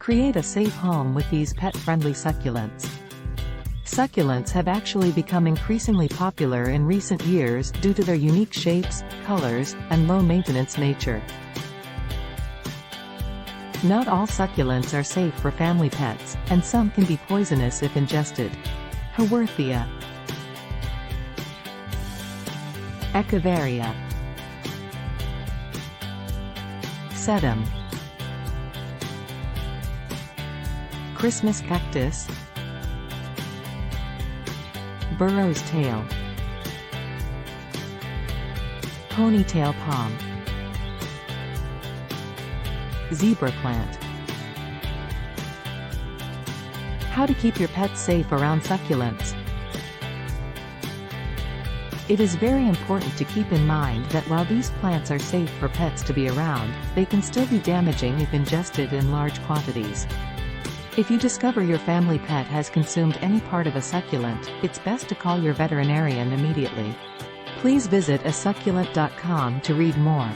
Create a safe home with these pet-friendly succulents. Succulents have actually become increasingly popular in recent years due to their unique shapes, colors, and low-maintenance nature. Not all succulents are safe for family pets, and some can be poisonous if ingested. Haworthia, Echeveria, Sedum, Christmas cactus, Burro's tail, Ponytail palm, Zebra plant. How to keep your pets safe around succulents. It is very important to keep in mind that while these plants are safe for pets to be around, they can still be damaging if ingested in large quantities. If you discover your family pet has consumed any part of a succulent, it's best to call your veterinarian immediately. Please visit asucculent.com to read more.